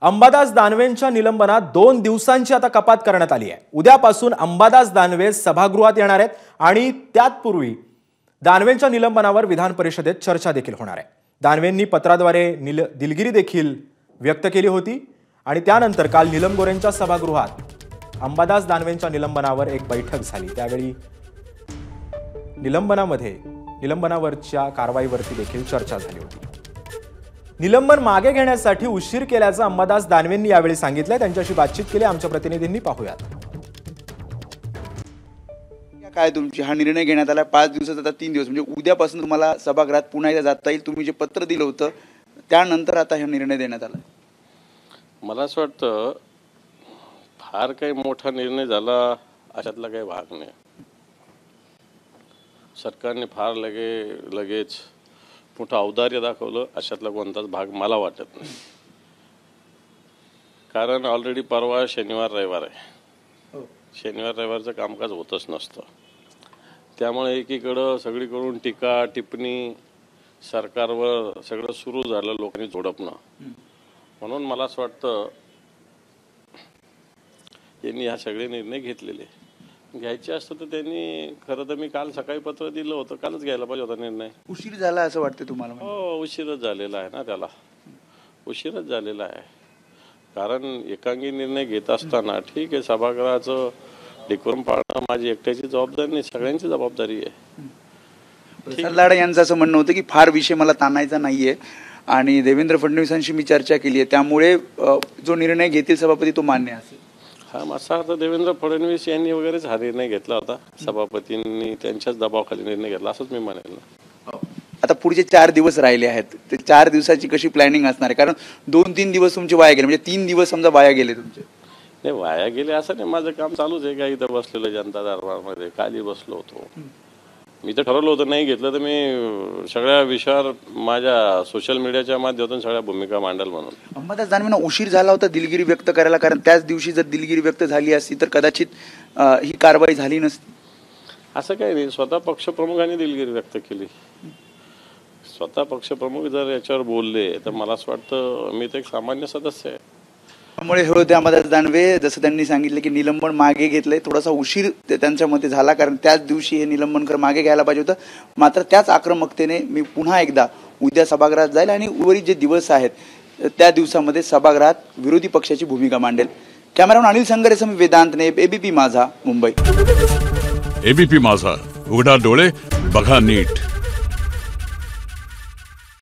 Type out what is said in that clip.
अंबादास दानवेंच्या निलंबनात 2 दिवसांची आता कपात करण्यात आली आहे। उद्यापासून अंबादास दानवे सभागृहात येणार आहेत आणि त्यापूर्वी दानवेंच्या निलंबनावर विधान परिषदेत चर्चा देखील होणार आहे। दानवेंनी पत्राद्वारे दिलगिरी देखील व्यक्त केली होती आणि त्यानंतर काल नीलम गोरेंच्या सभागृहात अंबादास दानवेंच्या निलंबनावर एक बैठक झाली। त्यावेळी निलंबनावरच्या कारवाईवरती देखील चर्चा झाली होती। निलंबन मागे घेण्यासाठी उशीर केल्याचं अंबादास दानवेंनी यावेळी सांगितलं। त्यांच्याशी बातचीत केली आमच्या प्रतिनिधींनी, पाहूयात। काय तुमची हा निर्णय घेण्यात आला 5 दिवसात, आता 3 दिवस म्हणजे उद्यापासून तुम्हाला सभागृहात पुन्हा एकदा जाता येईल। तुम्ही जे पत्र दिलं होतं त्यानंतर आता हा निर्णय देण्यात आला। मला असं वाटतं फार काही मोठा निर्णय झाला अशातला काही भाग नाही। सरकारने फार लगेच मोठं औदार्य दाखवलं अशातला कोणताच भाग मला वाटत नाही। कारण ऑलरेडी परवा शनिवार रविवार आहे, शनिवार रविवारचं कामकाज होतच नसतं। त्यामुळे एकीकडं सगळीकडून टीका टिप्पणी सरकारवर सगळं सुरू झालं, लोकांनी झोडपणं। म्हणून मला असं वाटतं यांनी हा सगळे निर्णय घेतलेले घ्यायचे असतं तर त्यांनी, खरं तर मी काल सकाळी पत्र दिलं होतं, कालच घ्यायला पाहिजे होता निर्णय। उशीर झाला असं वाटतं तुम्हाला? हो, उशीरच झालेला आहे ना, त्याला उशीरच झालेला आहे। कारण एकांगी निर्णय घेत असताना ठीक आहे, सभागृहाचं डेकोरम पाळणं माझी एकट्याची जबाबदारी नाही, सगळ्यांची जबाबदारी आहे। प्रसाद लाड यांचं असं म्हणणं होतं की फार विषय मला ताणायचा नाहीये आणि देवेंद्र फडणवीसांशी मी चर्चा केली आहे, त्यामुळे जो निर्णय घेतील सभापती तो मान्य असेल। हा, माझा अर्थ देवेंद्र फडणवीस यांनी वगैरेच हा निर्णय घेतला होता, सभापतींनी त्यांच्याच दबावाखाली निर्णय घेतला असंच मी म्हणेल ना। आता पुढचे 4 दिवस राहिले आहेत, ते 4 दिवसाची कशी प्लॅनिंग असणार आहे? कारण 2-3 दिवस तुमचे वाया गेले, म्हणजे 3 दिवस समजा वाया गेले तुमचे। नाही, वाया गेले असं नाही, माझं काम चालूच आहे। काय इथं बसलेलं जनता दरबारमध्ये खाली बसलो होतो मी, तर ठरवलं होतं नाही घेतलं तर मी सगळ्या विषयावर माझ्या सोशल मीडियाच्या माध्यमातून सगळ्या भूमिका मांडल म्हणून। अंबादास दानवेंना उशीर झाला होता दिलगिरी व्यक्त करायला, कारण त्याच दिवशी जर दिलगिरी व्यक्त झाली असती तर कदाचित ही कारवाई झाली नसती। असं काही नाही, स्वतः पक्षप्रमुखांनी दिलगिरी व्यक्त केली। स्वतः पक्षप्रमुख जर याच्यावर बोलले तर मला असं वाटतं मी तर एक सामान्य सदस्य आहे। त्यामुळे हे होते अंबादास दानवे, जसं त्यांनी सांगितलं की निलंबन मागे घेतलंय, थोडासा उशीर त्यांच्या मते झाला, कारण त्याच दिवशी हे निलंबन मागे घ्यायला पाहिजे होतं। मात्र त्याच आक्रमकतेने मी पुन्हा एकदा उद्या सभागृहात जाईल आणि उर्वरित जे दिवस आहेत त्या दिवसामध्ये सभागृहात विरोधी पक्षाची भूमिका मांडेल। कॅमेरामन अनिल संगरेसह मी वेदांत ने, एबीपी माझा, मुंबई। एबीपी माझा, उघडा डोळे बघा नीट।